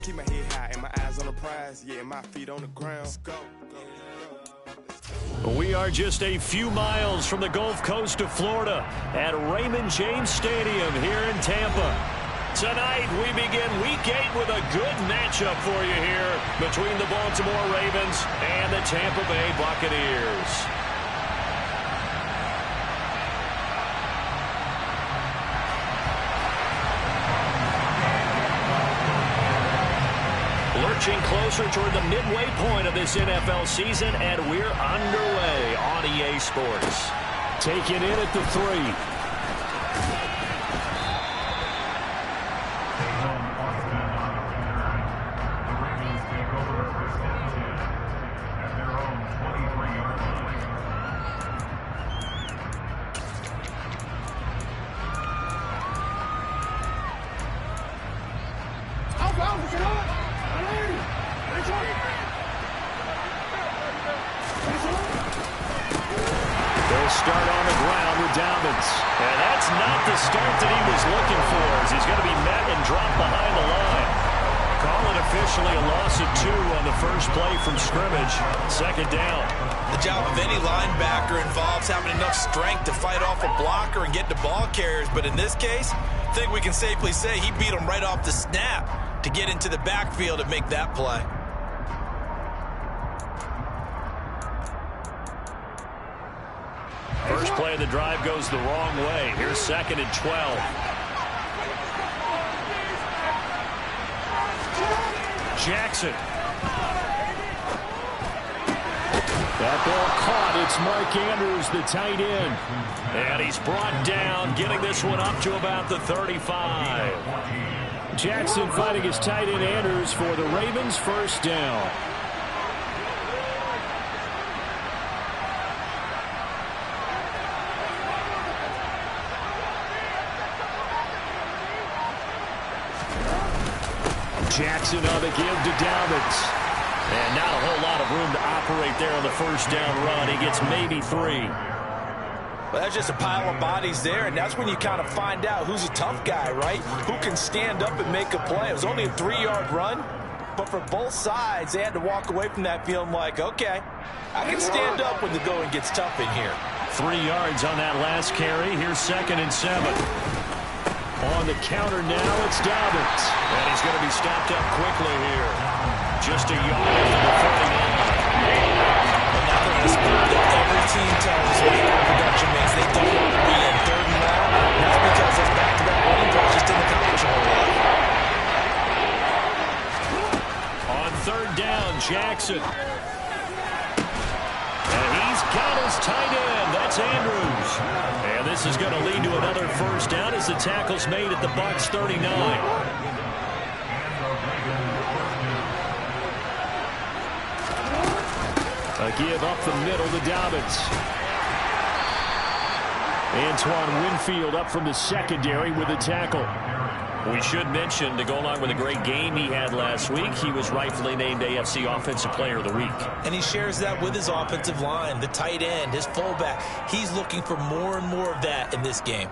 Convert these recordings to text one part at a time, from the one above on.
Keep my head high and my eyes on the prize. Yeah, my feet on the ground. Let's go. We are just a few miles from the Gulf Coast of Florida at Raymond James Stadium here in Tampa. Tonight we begin Week 8 with a good matchup for you here between the Baltimore Ravens and the Tampa Bay Buccaneers. Lurching closer toward the midway point of this NFL season, and we're underway on EA Sports. Taken in at the 3. They'll start on the ground with Dobbins. And that's not the start that he was looking for, as he's going to be met and dropped behind the line. Call it officially a loss of 2 on the first play from scrimmage. Second down. The job of any linebacker involves having enough strength to fight off a blocker and get to ball carriers. But in this case, I think we can safely say he beat him right off the snap to get into the backfield and make that play. First play of the drive goes the wrong way. Here's 2nd and 12. Jackson. That ball caught. It's Mark Andrews, the tight end. And he's brought down, getting this one up to about the 35. Jackson finding his tight end Andrews for the Ravens' first down. Jackson on the give to Dobbins. And not a whole lot of room to operate there on the first down run. He gets maybe 3. Well, that's just a pile of bodies there, and that's when you kind of find out who's a tough guy, right? Who can stand up and make a play. It was only a 3-yard run, but for both sides, they had to walk away from that feeling like, okay, I can stand up when the going gets tough in here. 3 yards on that last carry. Here's 2nd and 7. On the counter now, it's Dobbins. And he's going to be stopped up quickly here. Just a yard from the 49. And now they're in a spot that every team tells us when their production means they don't want to be in 3rd and long. That's because it's back-to-back running plays just didn't accomplish a whole lot. On 3rd down, Jackson. And he's got his tight end. That's Andrews. And this is going to lead to another first down as the tackle's made at the Bucs 39. A give up the middle to Dobbins. Antoine Winfield up from the secondary with the tackle. We should mention, to go along with a great game he had last week, he was rightfully named AFC Offensive Player of the Week. And he shares that with his offensive line, the tight end, his fullback. He's looking for more and more of that in this game.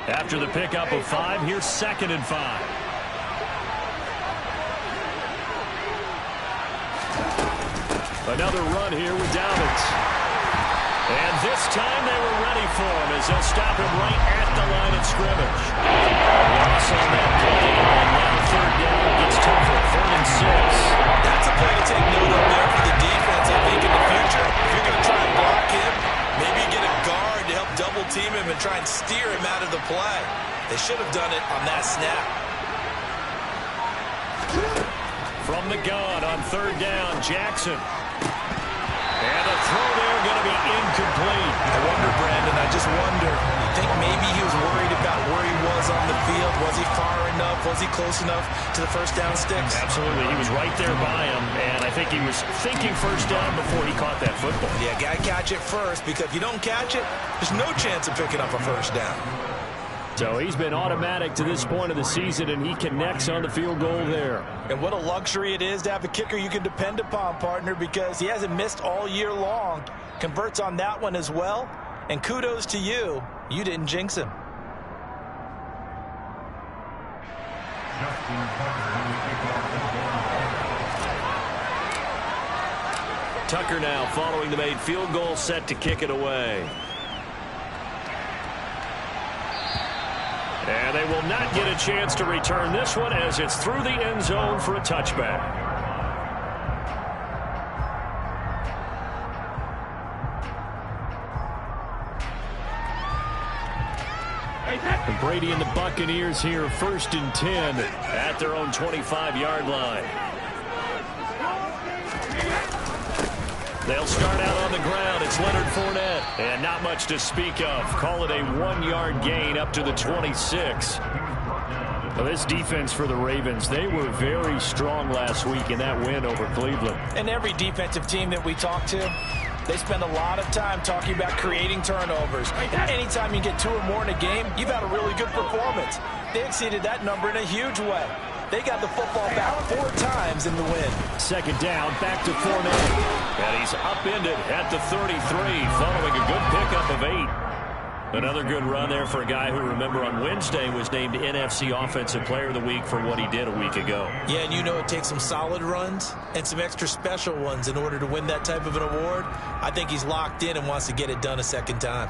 After the pickup of 5, here's 2nd and 5. Another run here with Dobbins. And this time they were ready for him as they'll stop him right at the line of scrimmage. Loss on that play, and now 3rd down gets tougher. 3rd and 6. That's a play to take note of there for the defense, I think, in the future. If you're going to try and block him, maybe you get a guard to help double-team him and try and steer him out of the play. They should have done it on that snap. From the gun on 3rd down, Jackson. And the throw there going to be incomplete. I wonder, Brandon, I just wonder, you think maybe he was worried about where he was on the field? Was he far enough? Was he close enough to the first down sticks? Absolutely. He was right there by him, and I think he was thinking first down before he caught that football. Yeah, got to catch it first, because if you don't catch it, there's no chance of picking up a first down. So he's been automatic to this point of the season, and he connects on the field goal there. And what a luxury it is to have a kicker you can depend upon, partner, because he hasn't missed all year long. Converts on that one as well. And kudos to you. You didn't jinx him. Tucker now following the made field goal, set to kick it away. And they will not get a chance to return this one as it's through the end zone for a touchback. And Brady and the Buccaneers here, 1st and 10 at their own 25-yard line. They'll start out on the ground. It's Leonard Fournette. And not much to speak of. Call it a 1-yard gain up to the 26. Well, this defense for the Ravens, they were very strong last week in that win over Cleveland. And every defensive team that we talk to, they spend a lot of time talking about creating turnovers. And anytime you get 2 or more in a game, you've had a really good performance. They exceeded that number in a huge way. They got the football back 4 times in the win. 2nd down, back to Fournette. And he's upended at the 33, following a good pickup of 8. Another good run there for a guy who, remember, on Wednesday was named NFC Offensive Player of the Week for what he did a week ago. Yeah, and you know it takes some solid runs and some extra special ones in order to win that type of an award. I think he's locked in and wants to get it done a 2nd time.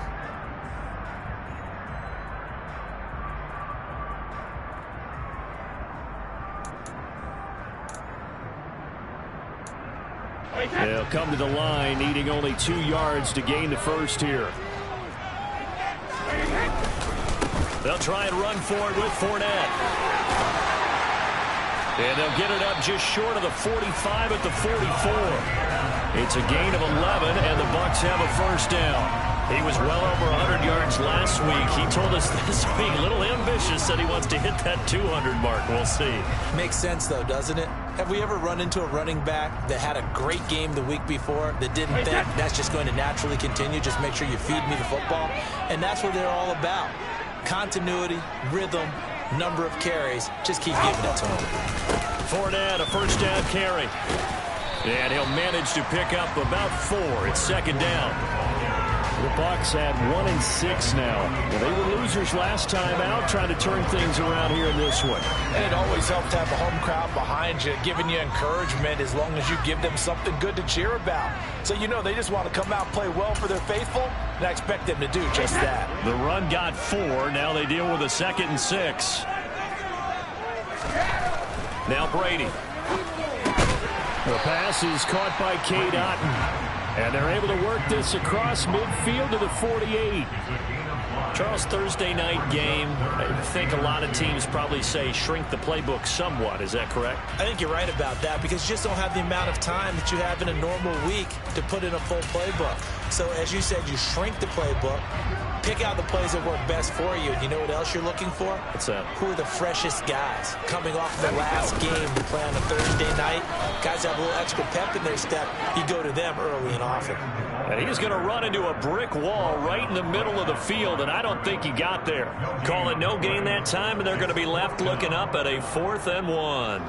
They'll come to the line, needing only 2 yards to gain the first here. They'll try and run for it with Fournette. And they'll get it up just short of the 45 at the 44. It's a gain of 11, and the Bucs have a 1st down. He was well over 100 yards last week. He told us this week, a little ambitious, said he wants to hit that 200 mark. We'll see. Makes sense, though, doesn't it? Have we ever run into a running back that had a great game the week before that didn't think that's just going to naturally continue? Just make sure you feed me the football. And that's what they're all about. Continuity, rhythm, number of carries. Just keep giving it to him. Fournette, a 1st down carry. And he'll manage to pick up about 4. It's 2nd down. The Bucs at 1-6 now. Well, they were losers last time out, trying to turn things around here in this one. And it always helps to have a home crowd behind you, giving you encouragement as long as you give them something good to cheer about. So you know they just want to come out and play well for their faithful, and I expect them to do just that. The run got 4. Now they deal with a 2nd and 6. Now Brady. The pass is caught by Cade Otton. And they're able to work this across midfield to the 48. Charles, Thursday night game, I think a lot of teams probably say shrink the playbook somewhat. Is that correct? I think you're right about that because you just don't have the amount of time that you have in a normal week to put in a full playbook. So as you said, you shrink the playbook, pick out the plays that work best for you. And you know what else you're looking for? What's that? Who are the freshest guys coming off the last game to play on a Thursday night? Guys have a little extra pep in their step. You go to them early and often. And he's going to run into a brick wall right in the middle of the field, and I don't think he got there. Call it no gain that time, and they're going to be left looking up at a 4th and 1.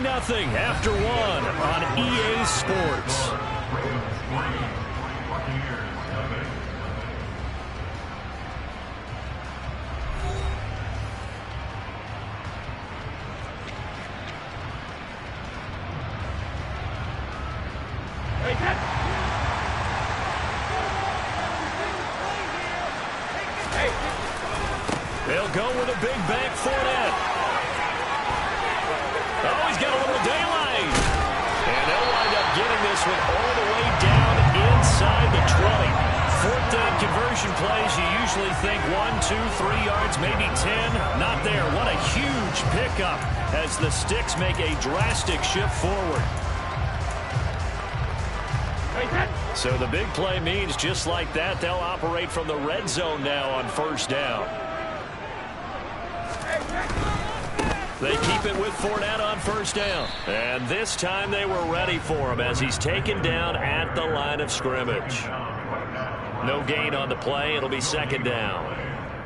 Nothing after 1 on EA Sports. They'll go with a big back Fournette. Oh, he's got a little daylight. And they'll wind up getting this one all the way down inside the 20. 4th down conversion plays, you usually think 1, 2, 3 yards, maybe 10. Not there. What a huge pickup as the Sticks make a drastic shift forward. So the big play means just like that, they'll operate from the red zone now on 1st down. They keep it with Fournette on 1st down. And this time they were ready for him as he's taken down at the line of scrimmage. No gain on the play. It'll be 2nd down.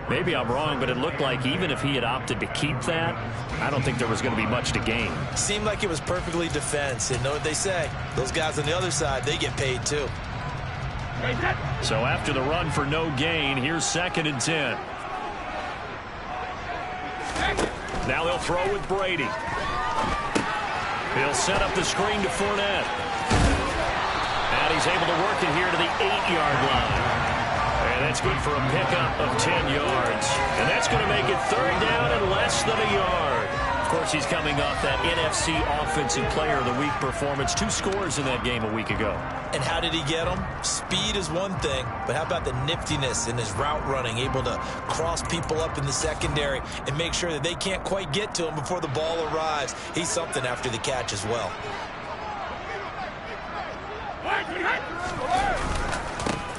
Maybe I'm wrong, but it looked like even if he had opted to keep that, I don't think there was going to be much to gain. Seemed like it was perfectly defense. And know what they say? Those guys on the other side, they get paid too. So after the run for no gain, here's 2nd and 10. Now they'll throw with Brady. He'll set up the screen to Fournette. And he's able to work it here to the 8-yard line. And that's good for a pickup of 10 yards. And that's going to make it 3rd down and less than a yard. Of course, he's coming off that NFC Offensive Player of the Week performance. 2 scores in that game a week ago. And how did he get them? Speed is one thing, but how about the niftiness in his route running, able to cross people up in the secondary and make sure that they can't quite get to him before the ball arrives. He's something after the catch as well.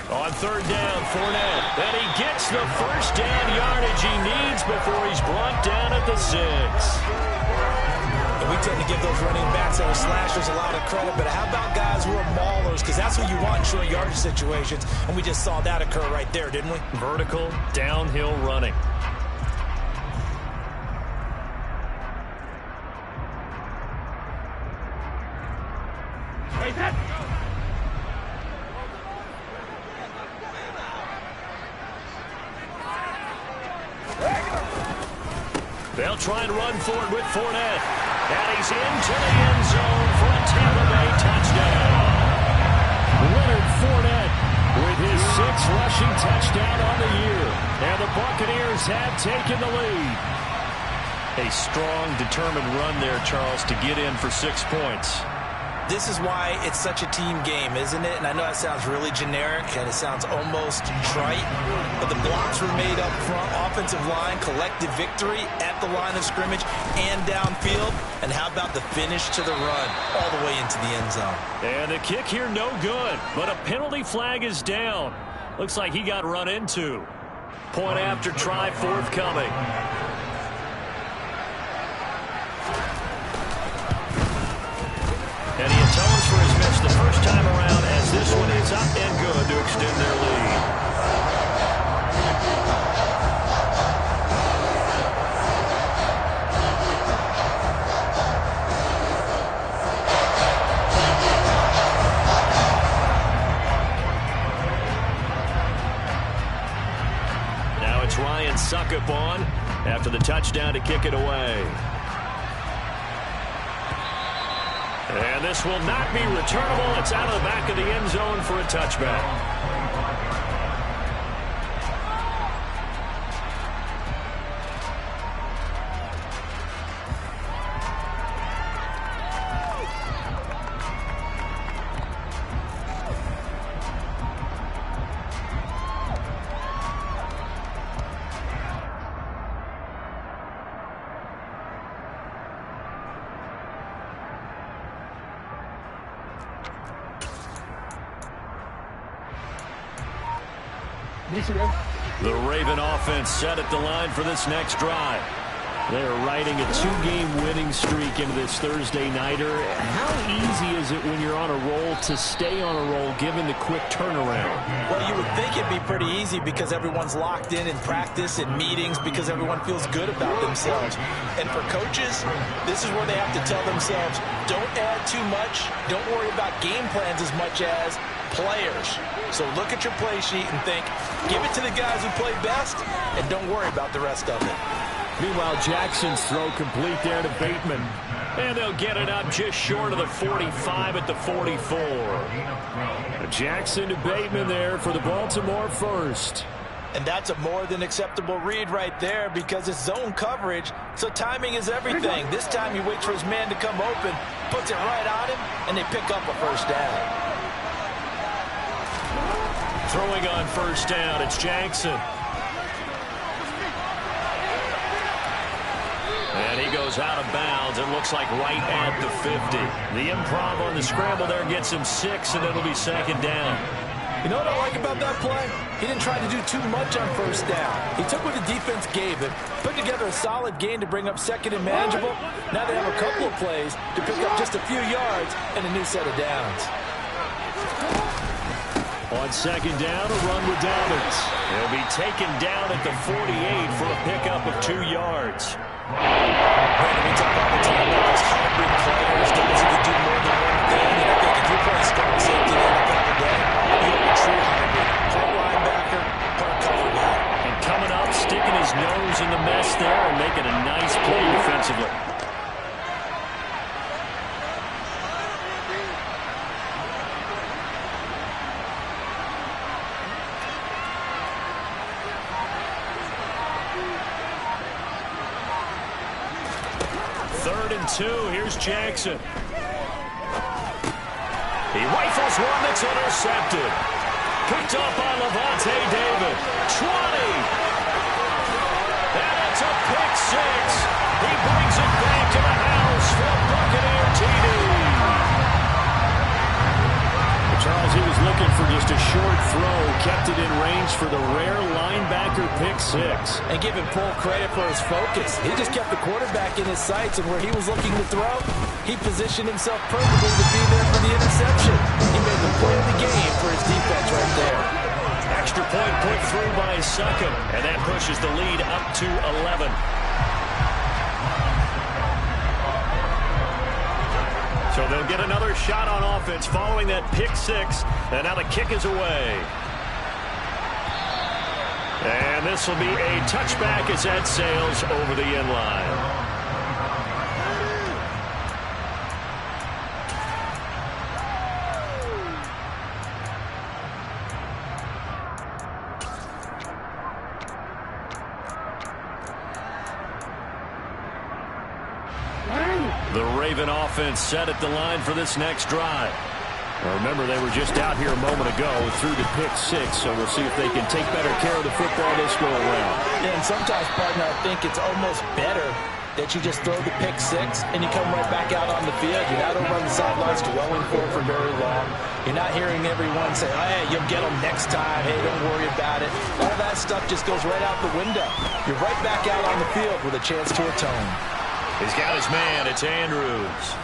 On 3rd down, Fournette. And he gets the first down yardage he needs before he's brought down at the 6. And we tend to give those running backs that are slashers a lot of credit, but how about guys who are maulers? Because that's what you want in short yardage situations, and we just saw that occur right there, didn't we? Vertical, downhill running. They'll try and run for it with Fournette. And he's into the end zone for a Tampa Bay touchdown. Leonard Fournette with his 6th rushing touchdown on the year. And the Buccaneers have taken the lead. A strong, determined run there, Charles, to get in for 6 points. This is why it's such a team game, isn't it? And I know that sounds really generic and it sounds almost trite, but the blocks were made up front, offensive line, collective victory at the line of scrimmage and downfield. And how about the finish to the run all the way into the end zone? And the kick here no good, but a penalty flag is down. Looks like he got run into. Point after try forthcoming. And he atones for his miss the first time around as this one is up and good to extend their lead. Now it's Ryan Suckup on after the touchdown to kick it away. And this will not be returnable. It's out of the back of the end zone for a touchback. The Raven offense set at the line for this next drive. They're riding a 2-game winning streak into this Thursday nighter. How easy is it when you're on a roll to stay on a roll given the quick turnaround? Well, you would think it'd be pretty easy because everyone's locked in practice and meetings because everyone feels good about themselves. And for coaches, this is where they have to tell themselves, don't add too much, don't worry about game plans as much as players. So look at your play sheet and think, give it to the guys who play best and don't worry about the rest of it. Meanwhile, Jackson's throw complete there to Bateman. And they'll get it up just short of the 45 at the 44. Jackson to Bateman there for the Baltimore first. And that's a more than acceptable read right there because it's zone coverage, so timing is everything. This time he waits for his man to come open, puts it right on him, and they pick up a first down. Throwing on first down, it's Jackson. And he goes out of bounds. It looks like right at the 50. The improv on the scramble there gets him 6, and it'll be second down. You know what I like about that play? He didn't try to do too much on first down. He took what the defense gave him, put together a solid gain to bring up second and manageable. Now they have a couple of plays to pick up just a few yards and a new set of downs. On second down, a run with Dobbins. He'll be taken down at the 48 for a pickup of 2 yards. Brandon, we talk all the time about those hybrid players, guys who can do more than one thing. And I think if you're playing strong safety in the NFL today, you have a true hybrid. Part linebacker, part cover guy. And coming up, sticking his nose in the mess there and making a nice play defensively. Third and 2. Here's Jackson. He rifles one that's intercepted. Picked up by Levante David. 20. And it's a pick 6. He brings it back to the house for Buccaneer TD. Charles, he was looking for just a short throw. Kept it in range for the rare linebacker pick 6. And give him full credit for his focus. He just kept the quarterback in his sights, and where he was looking to throw, he positioned himself perfectly to be there for the interception. He made the play of the game for his defense right there. Extra point put through by Succop, and that pushes the lead up to 11. So they'll get another shot on offense following that pick 6, and now the kick is away. And this will be a touchback as that sails over the end line. The Raven offense set at the line for this next drive. Now remember, they were just out here a moment ago through the pick 6, so we'll see if they can take better care of the football this go around. Yeah, and sometimes, partner, I think it's almost better that you just throw the pick 6 and you come right back out on the field. You're not over on the sidelines dwelling for very long. You're not hearing everyone say, oh, hey, you'll get them next time. Hey, don't worry about it. All that stuff just goes right out the window. You're right back out on the field with a chance to atone. He's got his man. It's Andrews.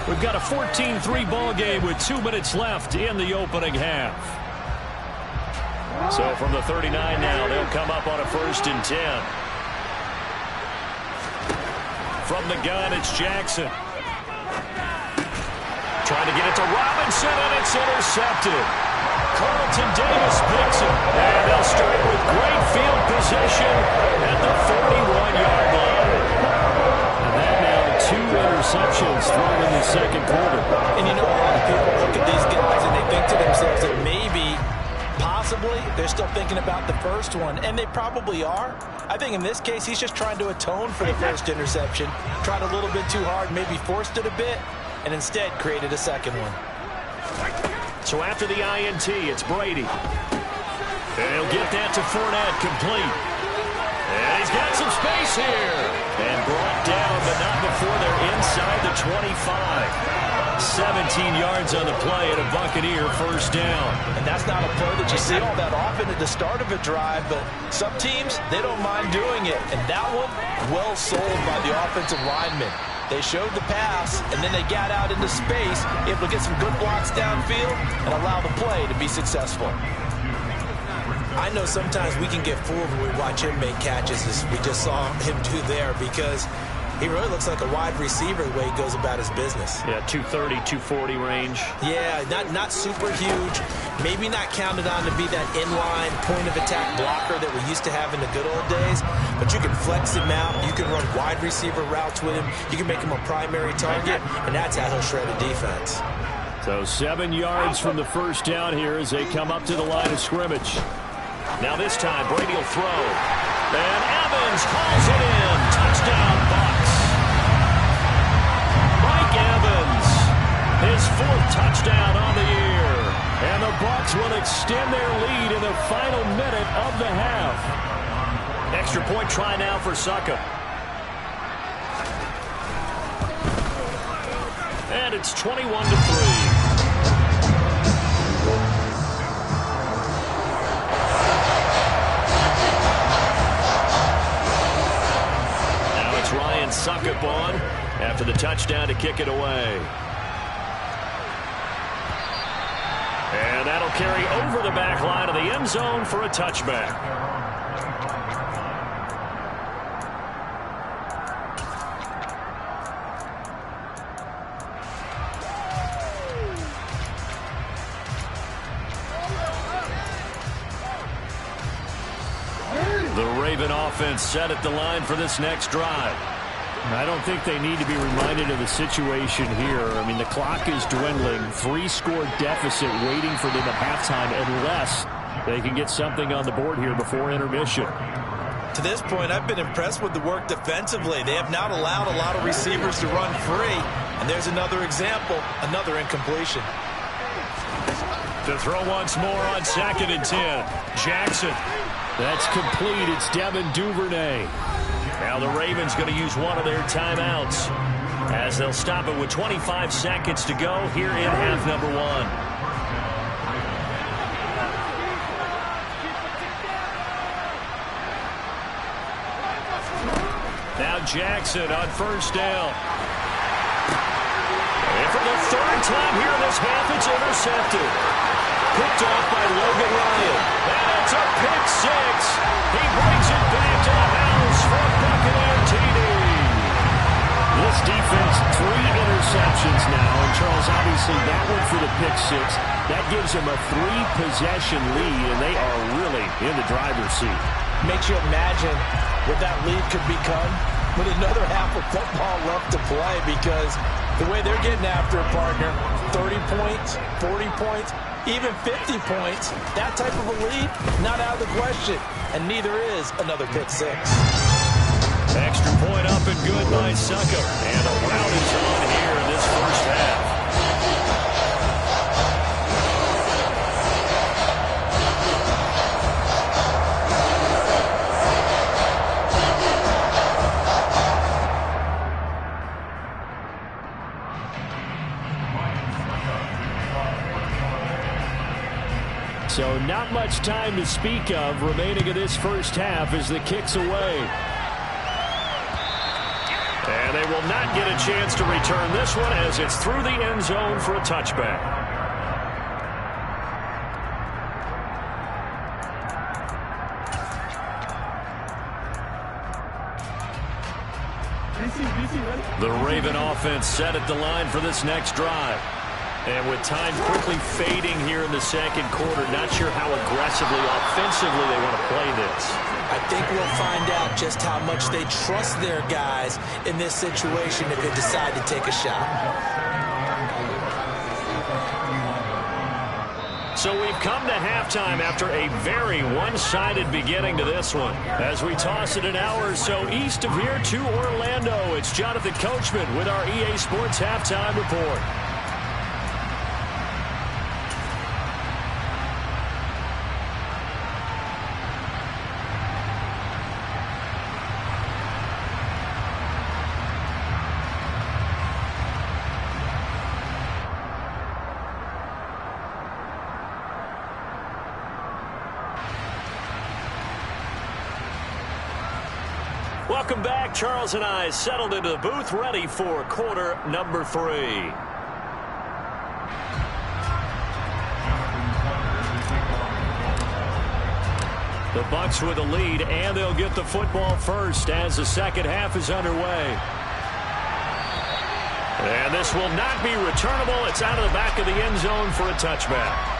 We've got a 14-3 ball game with 2 minutes left in the opening half. So from the 39 now, they'll come up on a 1st and 10. From the gun, it's Jackson. Trying to get it to Robinson, and it's intercepted. Carlton Davis picks it, and they'll start with great field position at the 41-yard line. And that now 2 interceptions thrown in the second quarter. And you know, a lot of people look at these guys and they think to themselves that maybe, possibly, they're still thinking about the first one, and they probably are. I think in this case, he's just trying to atone for the first interception, tried a little bit too hard, maybe forced it a bit, and instead created a second one. So after the INT, it's Brady. And he'll get that to Fournette, complete. And he's got some space here. And brought down, but not before they're inside the 25. 17 yards on the play and a Buccaneer first down. And that's not a play that you see all that often at the start of a drive, but some teams, they don't mind doing it. And that one, well sold by the offensive lineman. They showed the pass, and then they got out into space, able to get some good blocks downfield and allow the play to be successful. I know sometimes we can get fooled when we watch him make catches, as we just saw him do there, because he really looks like a wide receiver the way he goes about his business. Yeah, 230, 240 range. Yeah, not super huge. Maybe not counted on to be that inline point-of-attack blocker that we used to have in the good old days, but you can flex him out. You can run wide receiver routes with him. You can make him a primary target, and that's how he'll shred a defense. So 7 yards from the first down here as they come up to the line of scrimmage. Now this time, Brady will throw. And Evans hauls it in. Touchdown, Bucs. Mike Evans, his 4th touchdown on the year. And the Bucs will extend their lead in the final minute of the half. Extra point try now for Succop. And it's 21-3. Succop on after the touchdown to kick it away. And that'll carry over the back line of the end zone for a touchback. The Raven offense set at the line for this next drive. I don't think they need to be reminded of the situation here. I mean, the clock is dwindling. 3-score deficit waiting for them at halftime unless they can get something on the board here before intermission. To this point, I've been impressed with the work defensively. They have not allowed a lot of receivers to run free. And there's another example, another incompletion. To throw once more on 2nd and 10. Jackson. That's complete. It's Devin Duvernay. Now the Ravens going to use one of their timeouts as they'll stop it with 25 seconds to go here in half number 1. Now Jackson on 1st down. And for the 3rd time here in this half, it's intercepted. Picked off by Logan Ryan. And it's a pick 6. He brings it back to the house for Buccaneer TD. This defense, 3 interceptions now. And Charles, obviously that one for the pick 6. That gives them a 3-possession lead, and they are really in the driver's seat. Makes you imagine what that lead could become with another half of football left to play, because the way they're getting after a partner, 30 points, 40 points, even 50 points, that type of a lead, not out of the question. And neither is another pick 6. Extra point up and good by Suckup. And a rout is on here in this first half. So not much time to speak of remaining in this first half as the kick's away. And they will not get a chance to return this one as it's through the end zone for a touchback. The Raven offense set at the line for this next drive. And with time quickly fading here in the second quarter, not sure how aggressively, offensively they want to play this. I think we'll find out just how much they trust their guys in this situation if they decide to take a shot. So we've come to halftime after a very one-sided beginning to this one. As we toss it an hour or so east of here to Orlando, it's Jonathan Coachman with our EA Sports Halftime Report. Welcome back. Charles and I settled into the booth, ready for quarter number 3. The Bucs with a lead, and they'll get the football first as the second half is underway. And this will not be returnable. It's out of the back of the end zone for a touchback.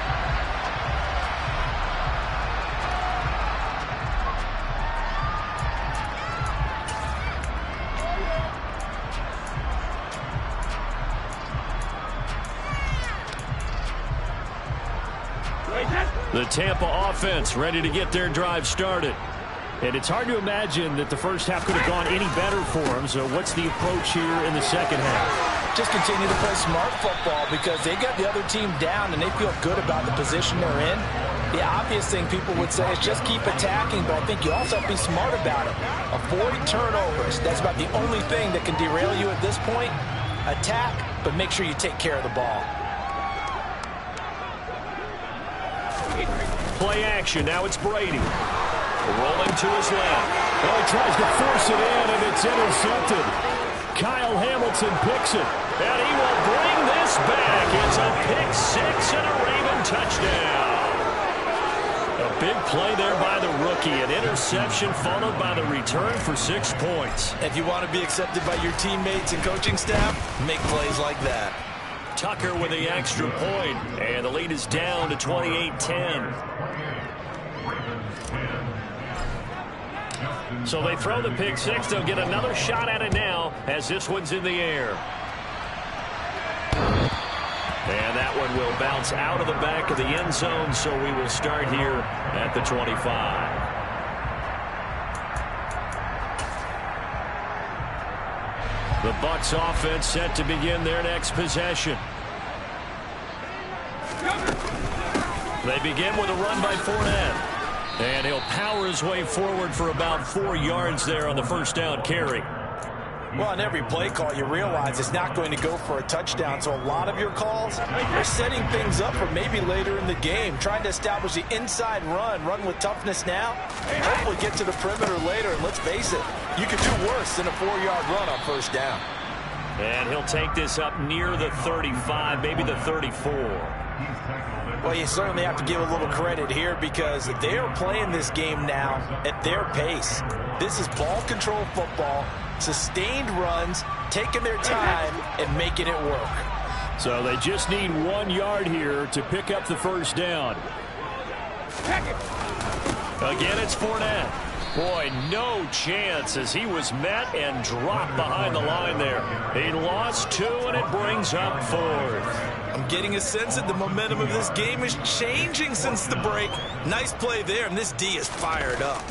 The Tampa offense ready to get their drive started. And it's hard to imagine that the first half could have gone any better for them. So what's the approach here in the second half? Just continue to play smart football because they got the other team down and they feel good about the position they're in. The obvious thing people would say is just keep attacking, but I think you also have to be smart about it. Avoid turnovers. That's about the only thing that can derail you at this point. Attack, but make sure you take care of the ball. Play action. Now it's Brady. Rolling to his left. Oh, he tries to force it in, and it's intercepted. Kyle Hamilton picks it. And he will bring this looks back. It's a pick six and a Raven touchdown. A big play there by the rookie. An interception followed by the return for 6 points. If you want to be accepted by your teammates and coaching staff, make plays like that. Tucker with the extra point, and the lead is down to 28-10. So they throw the pick six. They'll get another shot at it now as this one's in the air. And that one will bounce out of the back of the end zone, so we will start here at the 25. The Bucs offense set to begin their next possession. They begin with a run by Fournette. And he'll power his way forward for about 4 yards there on the first down carry. Well, on every play call, you realize it's not going to go for a touchdown. So a lot of your calls are setting things up for maybe later in the game, trying to establish the inside run with toughness now, and hopefully get to the perimeter later. And let's face it, you could do worse than a 4-yard run on first down. And he'll take this up near the 35, maybe the 34. Well, you certainly have to give a little credit here because they are playing this game now at their pace. This is ball control football, sustained runs, taking their time and making it work. So they just need 1 yard here to pick up the first down. Again, it's Fournette. Boy, no chance as he was met and dropped behind the line there. He lost 2, and it brings up 4th. I'm getting a sense that the momentum of this game is changing since the break. Nice play there, and this D is fired up.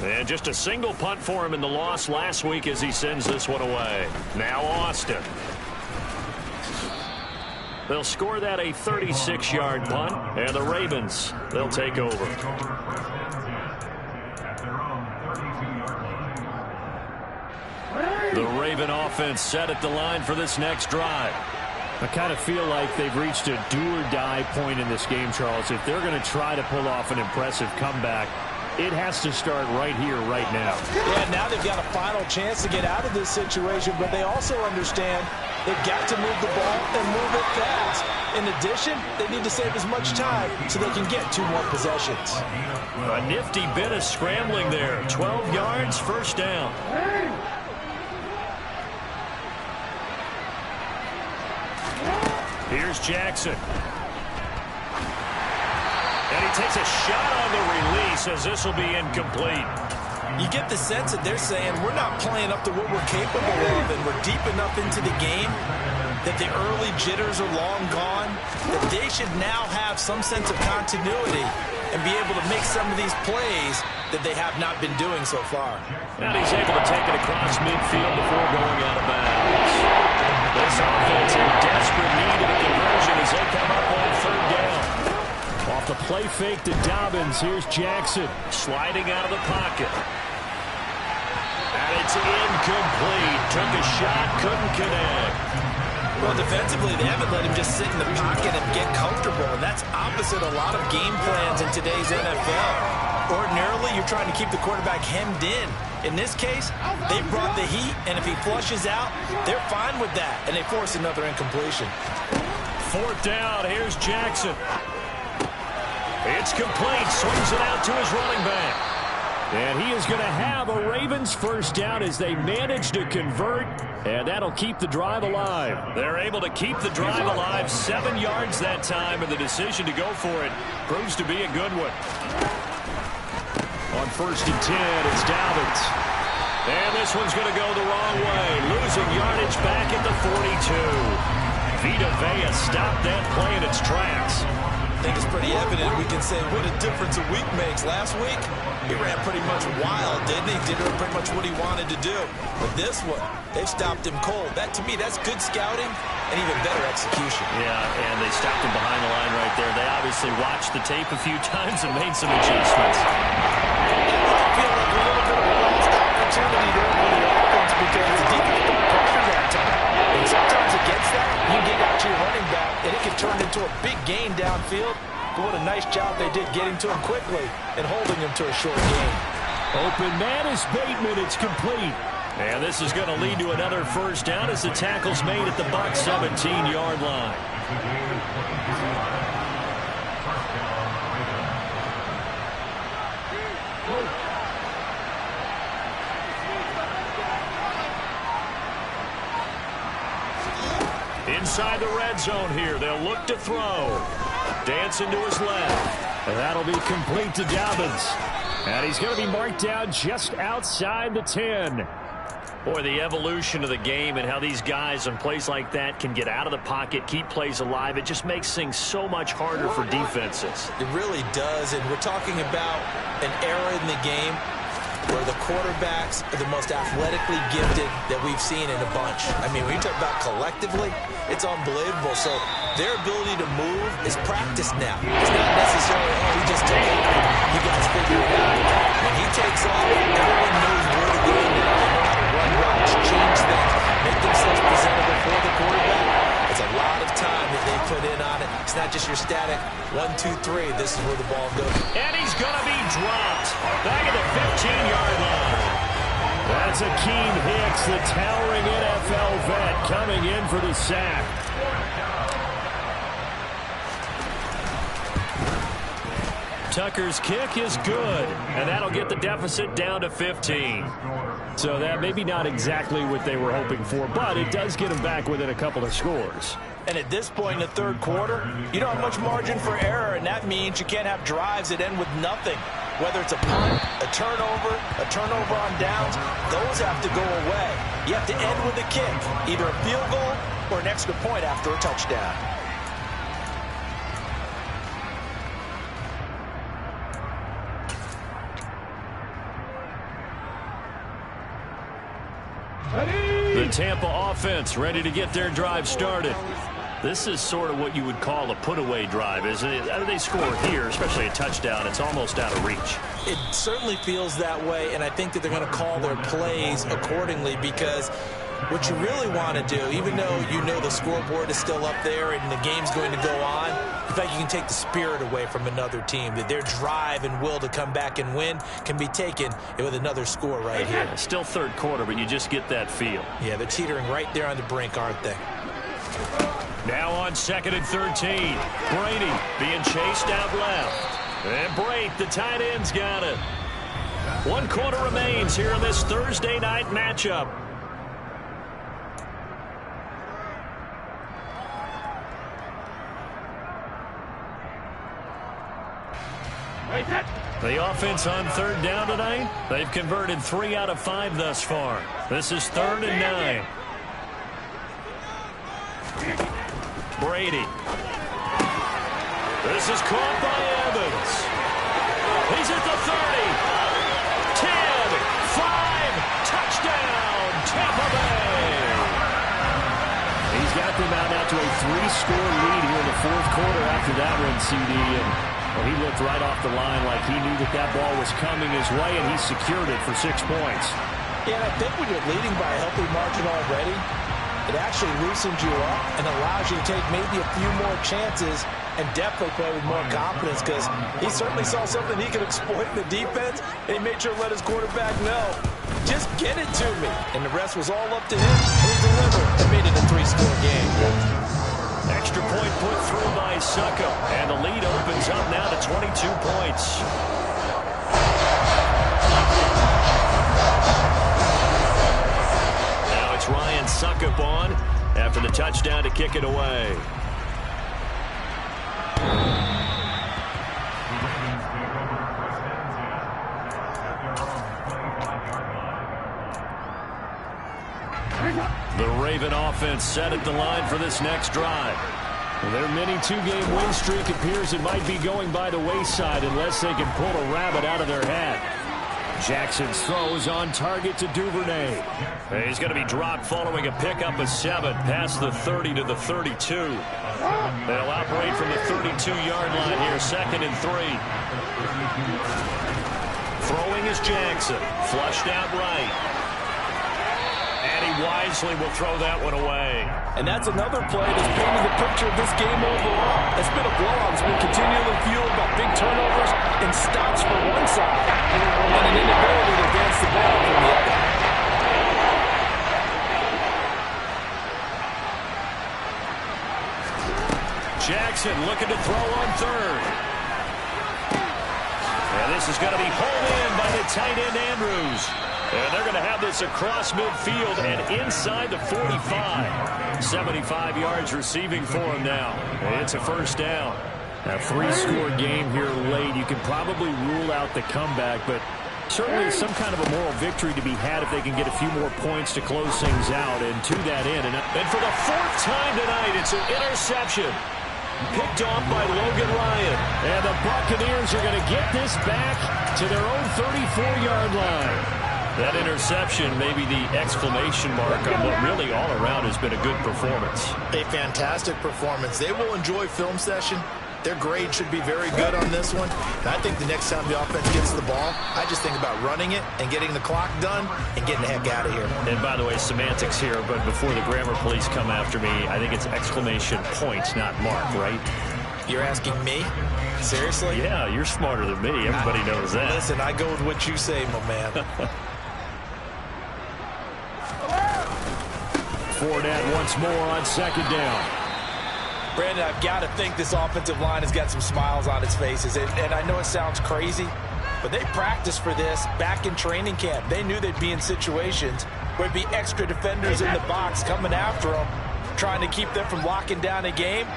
And just a single punt for him in the loss last week as he sends this one away. Now Austin. They'll score that a 36-yard punt, and the Ravens, they'll take over. The Raven offense set at the line for this next drive. I kind of feel like they've reached a do-or-die point in this game, Charles. If they're going to try to pull off an impressive comeback, it has to start right here, right now. Yeah, now they've got a final chance to get out of this situation, but they also understand they've got to move the ball and move it fast. In addition, they need to save as much time so they can get 2 more possessions. A nifty bit of scrambling there. 12 yards, first down. Here's Jackson. And he takes a shot on the release as this will be incomplete. You get the sense that they're saying we're not playing up to what we're capable of, and we're deep enough into the game that the early jitters are long gone, that they should now have some sense of continuity and be able to make some of these plays that they have not been doing so far. And he's able to take it across midfield before going out of bounds. This offense in desperate need of a conversion as they come up on 3rd down. Off the play fake to Dobbins, here's Jackson sliding out of the pocket. And it's incomplete. Took a shot, couldn't connect. Well, defensively, they haven't let him just sit in the pocket and get comfortable, and that's opposite a lot of game plans in today's NFL. Ordinarily, you're trying to keep the quarterback hemmed in. In this case, they brought the heat, and if he flushes out, they're fine with that, and they force another incompletion. 4th down, here's Jackson. It's complete, swings it out to his running back. And he is going to have a Ravens first down as they manage to convert, and that'll keep the drive alive. They're able to keep the drive alive, 7 yards that time, and the decision to go for it proves to be a good one. On 1st and 10, it's Dobbins. And this one's going to go the wrong way, losing yardage back at the 42. Vita Vea stopped that play in its tracks. I think it's pretty evident we can say what a difference a week makes. Last week, he ran pretty much wild, didn't he? Did pretty much what he wanted to do. But this one, they've stopped him cold. That, to me, that's good scouting and even better execution. Yeah, and they stopped him behind the line right there. They obviously watched the tape a few times and made some adjustments. I feel like a little bit of a lost opportunity there for the offense because the defense got pressure that time. And sometimes against that, you get out to your running back, and it can turn into a big gain downfield. But what a nice job they did getting to him quickly and holding him to a short gain. Open man is Bateman. It's complete. And this is going to lead to another first down as the tackle's made at the Bucs 17-yard line. Inside the red zone here, they'll look to throw. Dancing to his left. And that'll be complete to Dobbins. And he's going to be marked down just outside the 10. Boy, the evolution of the game and how these guys on plays like that can get out of the pocket, keep plays alive, it just makes things so much harder for defenses. It really does, and we're talking about an era in the game where the quarterbacks are the most athletically gifted that we've seen in a bunch. I mean, when you talk about collectively, it's unbelievable. So their ability to move is practiced now. It's not necessarily, oh, he just took it, you guys figure it out. When he takes off, everyone knows where to go now. They know how to run routes, change things, make themselves presentable for the quarterback. It's a lot of time that they put in on it. It's not just your static 1, 2, 3. This is where the ball goes. And he's going to be dropped back at the 15-yard line. That's Akeem Hicks, the towering NFL vet, coming in for the sack. Tucker's kick is good, and that'll get the deficit down to 15. So that maybe not exactly what they were hoping for, but it does get them back within a couple of scores. And at this point in the third quarter, you don't have much margin for error, and that means you can't have drives that end with nothing. Whether it's a punt, a turnover on downs, those have to go away. You have to end with a kick, either a field goal or an extra point after a touchdown. The Tampa offense ready to get their drive started. This is sort of what you would call a put-away drive, isn't it? How do they score here, especially a touchdown? It's almost out of reach. It certainly feels that way, and I think that they're going to call their plays accordingly because what you really want to do, even though you know the scoreboard is still up there and the game's going to go on, in fact, you can take the spirit away from another team, that their drive and will to come back and win can be taken with another score right here. Still third quarter, but you just get that feel. Yeah, they're teetering right there on the brink, aren't they? Now on 2nd and 13. Brady being chased out left. And Brate, the tight end's got it. 1 quarter remains here in this Thursday night matchup. The offense on 3rd down tonight, they've converted 3 out of 5 thus far. This is 3rd and 9. Brady. This is caught by Evans. He's at the 30. 10, 5, touchdown, Tampa Bay. He's got them out now to a 3-score lead here in the 4th quarter after that one, CD. And well, he looked right off the line like he knew that that ball was coming his way, and he secured it for 6 points. Yeah, and I think when you're leading by a healthy margin already, it actually loosens you up and allows you to take maybe a few more chances and definitely play with more confidence because he certainly saw something he could exploit in the defense, and he made sure to let his quarterback know, just get it to me. And the rest was all up to him, and he delivered and made it a 3-score game. Extra point put through by Succo, and the lead opens up now to 22 points. Now it's Ryan Suckup on after the touchdown to kick it away. The Raven offense set at the line for this next drive. Their mini 2-game win streak appears it might be going by the wayside unless they can pull a rabbit out of their hat. Jackson's throw is on target to Duvernay. He's going to be dropped following a pickup of 7 past the 30 to the 32. They'll operate from the 32-yard line here, 2nd and 3. Throwing is Jackson, flushed out right. And he wisely will throw that one away. And that's another play that's painting the picture of this game overall. It's been a blowout. It's been continually fueled by big turnovers and stops from one side and an inability to advance the ball from the other. looking to throw on third. And this is going to be hauled in by the tight end, Andrews. And they're going to have this across midfield and inside the 45. 75 yards receiving for him now. It's a first down. A three-score game here late. You can probably rule out the comeback, but certainly some kind of a moral victory to be had if they can get a few more points to close things out. And to that end, and for the fourth time tonight, it's an interception. Picked off by Logan Ryan. And the Buccaneers are going to get this back to their own 34-yard line. That interception may be the exclamation mark on what really all around has been a good performance. A fantastic performance. They will enjoy film session. Their grade should be very good on this one. And I think the next time the offense gets the ball, I just think about running it and getting the clock done and getting the heck out of here. And by the way, semantics here, but before the grammar police come after me, I think it's exclamation point, not mark, right? You're asking me? Seriously? Yeah, you're smarter than me. Everybody knows that. Listen, I go with what you say, my man. Fournette once more on second down. Brandon, I've got to think this offensive line has got some smiles on its faces. And I know it sounds crazy, but they practiced for this back in training camp. They knew they'd be in situations where there'd be extra defenders in the box coming after them, trying to keep them from locking down a game.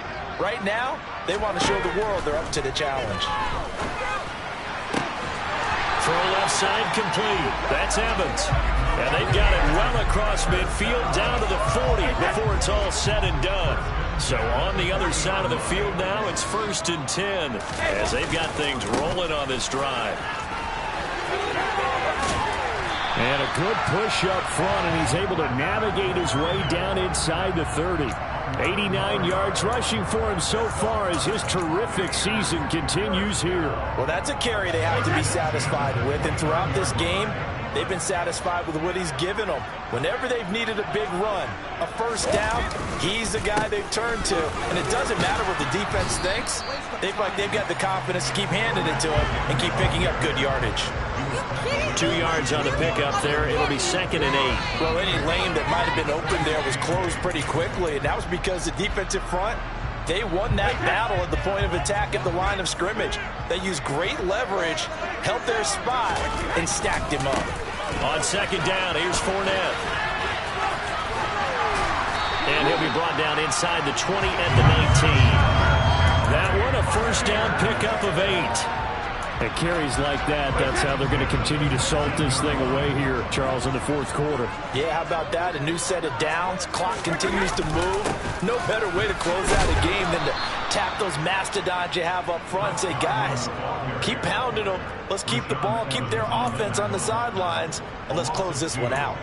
Right now, they want to show the world they're up to the challenge. Throw left side complete. That's Evans. And they've got it well across midfield down to the 40 before it's all said and done. So on the other side of the field now, it's 1st and 10 as they've got things rolling on this drive. And a good push up front, and he's able to navigate his way down inside the 30. 89 yards rushing for him so far as his terrific season continues here. Well, that's a carry they have to be satisfied with, and throughout this game, they've been satisfied with what he's given them. Whenever they've needed a big run, a first down, he's the guy they've turned to. And it doesn't matter what the defense thinks. They feel like they've got the confidence to keep handing it to him and keep picking up good yardage. 2 yards on the pickup there. It'll be 2nd and 8. Well, any lane that might have been open there was closed pretty quickly, and that was because the defensive front, they won that battle at the point of attack at the line of scrimmage. They used great leverage, held their spot, and stacked him up. On second down, here's Fournette. And he'll be brought down inside the 20 and the 19. That one, a first down pickup of 8. At carries like that, that's how they're going to continue to salt this thing away here, Charles, in the fourth quarter. Yeah, how about that? A new set of downs. Clock continues to move. No better way to close out a game than to tap those mastodons you have up front and say, guys, keep pounding them. Let's keep the ball, keep their offense on the sidelines, and let's close this one out.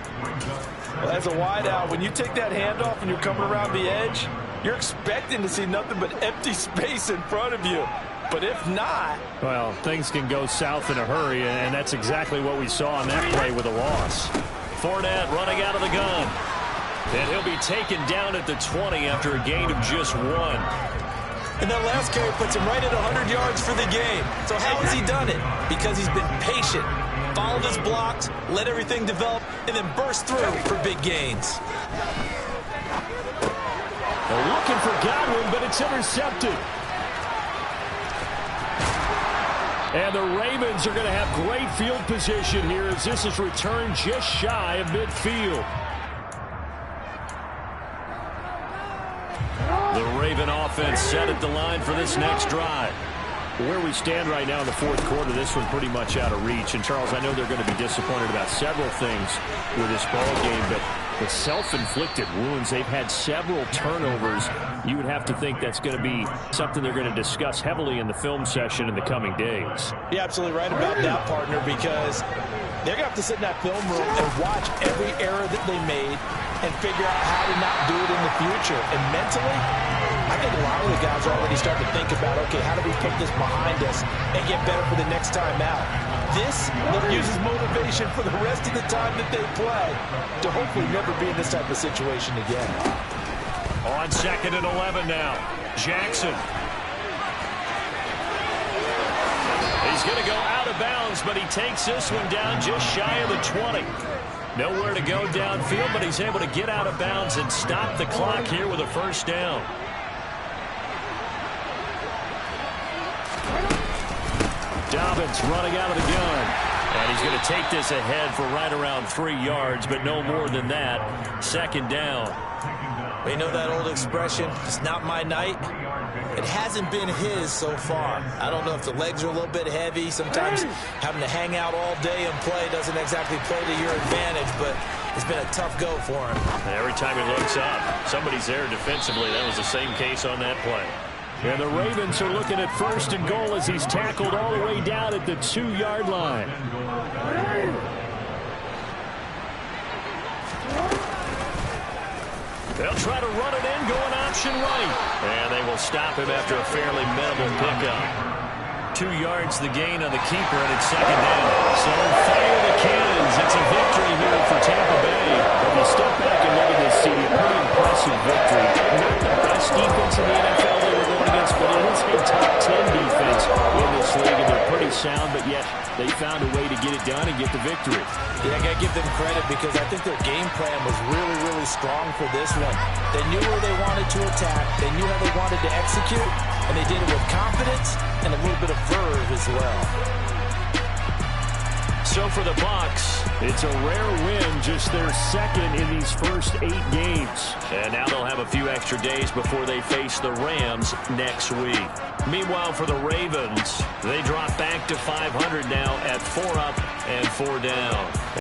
Well, as a wideout, when you take that handoff and you're coming around the edge, you're expecting to see nothing but empty space in front of you. But if not... Well, things can go south in a hurry, and that's exactly what we saw on that play with a loss. Fournette running out of the gun. And he'll be taken down at the 20 after a gain of just 1. And that last carry puts him right at 100 yards for the game. So how has he done it? Because he's been patient, followed his blocks, let everything develop, and then burst through for big gains. They're looking for Godwin, but it's intercepted. And the Ravens are going to have great field position here as this is returned just shy of midfield. The Raven offense set at the line for this next drive. Where we stand right now in the fourth quarter, this one pretty much out of reach. And, Charles, I know they're going to be disappointed about several things with this ball game, but with self-inflicted wounds, they've had several turnovers. You would have to think that's going to be something they're going to discuss heavily in the film session in the coming days. You're absolutely right about that, partner, because they're going to have to sit in that film room and watch every error that they made and figure out how to not do it in the future. And mentally, I think a lot of the guys are already starting to think about, okay, how do we put this behind us and get better for the next time out? This uses motivation for the rest of the time that they play to hopefully never be in this type of situation again. On 2nd and 11 now, Jackson. He's going to go out of bounds, but he takes this one down just shy of the 20. Nowhere to go downfield, but he's able to get out of bounds and stop the clock here with a first down. Dobbins running out of the gun. And he's going to take this ahead for right around 3 yards, but no more than that. 2nd down. You know that old expression, it's not my night? It hasn't been his so far. I don't know if the legs are a little bit heavy. Sometimes having to hang out all day and play doesn't exactly play to your advantage, but it's been a tough go for him. Every time he looks up, somebody's there defensively. That was the same case on that play. And the Ravens are looking at 1st and goal as he's tackled all the way down at the 2-yard line. They'll try to run it in, going option right. And they will stop him after a fairly minimal pickup. 2 yards the gain on the keeper, and it's 2nd down. So fire the cannons. It's a victory here for Tampa Bay. If you step back and look at this, see a pretty impressive victory. Not the best defense in the NFL they were going against, but it is a top 10 defense in this league, and they're pretty sound, but yet they found a way to get it done and get the victory. Yeah, I got to give them credit because I think their game plan was really, really strong for this one. They knew where they wanted to attack. They knew how they wanted to execute, and they did it with confidence and a little bit of verve as well. So for the Bucs, it's a rare win, just their 2nd in these first 8 games. And now they'll have a few extra days before they face the Rams next week. Meanwhile, for the Ravens, they drop back to 500 now at 4 up and 4 down.